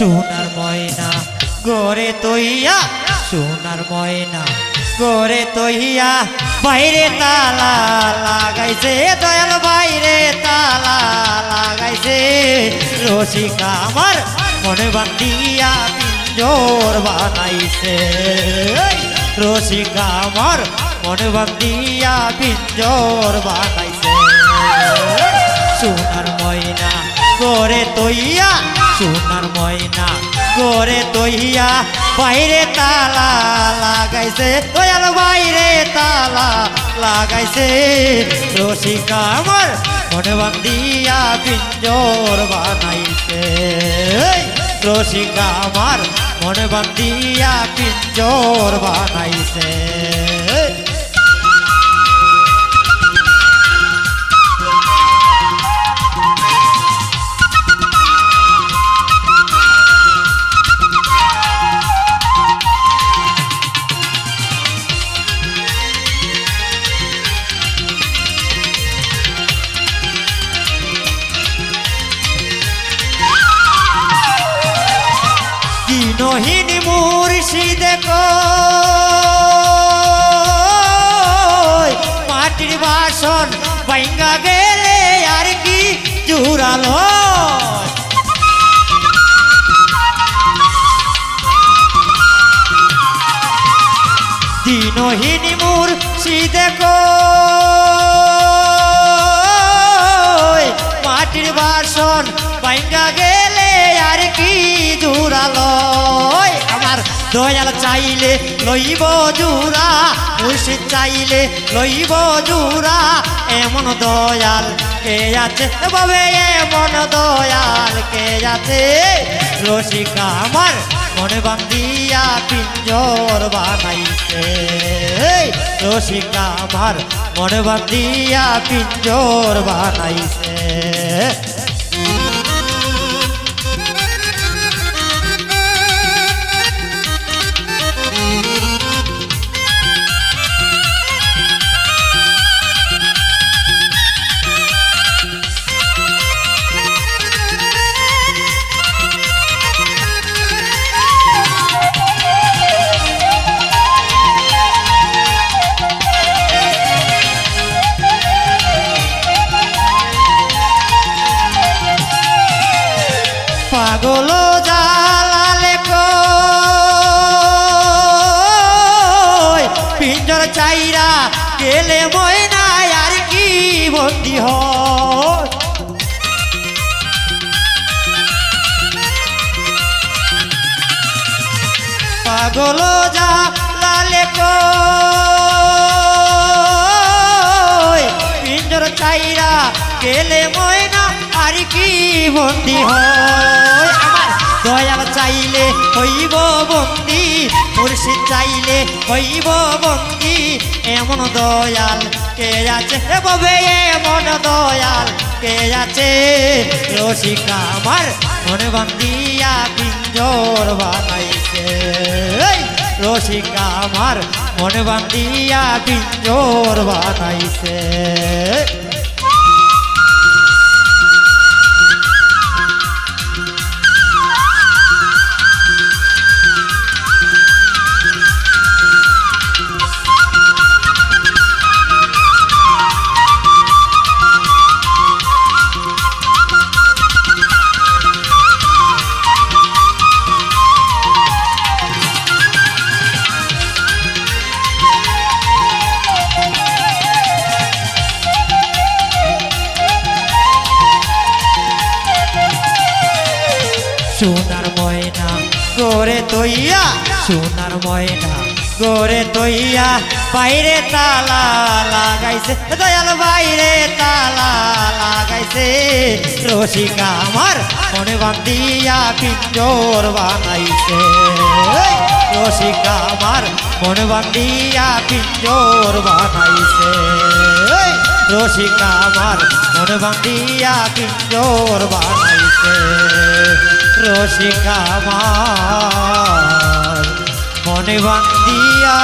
সোনার ময়না গোরে তৈয়া সোনার ময়না গোরে তৈয়া বাইরে তালা লাগাইছে দয়াল বাইরে তালা লাগাইছে রসিকা আমার মনে বান্ধিয়া পিঞ্জর বানাইছে রসিকা আমার মনে বান্ধিয়া পিঞ্জর বানাইছে সোনার ময়না গোরে তৈয়া সোনার ময়না গোরে তৈয়া বাইরে তালা লাগাইছে দয়াল বাইরে তালা লাগাইছে রসিকা আমার মনে বান্ধিয়া পিঞ্জর বানাইছে রসিকা আমার মনে বান্ধিয়া পিঞ্জর বানাইছে নহিনী মুর্শিদে মাটির বাসন ভাঙ্গা গেলে আর কি জুড়ালো দিনহীনী মুর্শিদে মাটির বাসন ভাঙ্গা গেলে আর কি জুড়ালো দয়াল চাইলে লইব জুরা মুর্শিদ চাইলে লইব জুরা এমন দয়াল কে আছে বাবে এমন দয়াল কে আছে রসিকা আমার মনে বান্ধিয়া পিঞ্জর বানাইছে রসিকা আমার মনে বান্ধিয়া পিঞ্জর বানাইছে পাগল জালালে পিঞ্জর চাইরা গেলে ময়না আর কি বন্দি হয় পাগল জালালে পিঞ্জর চাইরা গেলে ময়না আর কি বন্দি হয় দয়াল চাইলে হইব বন্দি মুর্শিদ চাইলে হইব বন্দি এমন দয়াল কে আছে ববে এমন দয়াল কে আছে রসিকা আমার মনে বান্ধিয়া পিঞ্জর বানাইছে রসিকা আমার মনে বান্ধিয়া পিঞ্জর বানাইছে সোনার ময়না গোরে তৈয়া সোনার ময়না গোরে তৈয়া বাইরে তালা লাগাইছে দয়াল বাইরে তালা লাগাইছে রসিকা আমার মনে বান্ধিয়া পিঞ্জর বানাইছে রসিকা আমার মনে বান্ধিয়া পিঞ্জর বানাইছে রসিকা আমার মনে বান্ধিয়া পিঞ্জর বানাইছে রসিকা আমার মনে বান্ধিয়া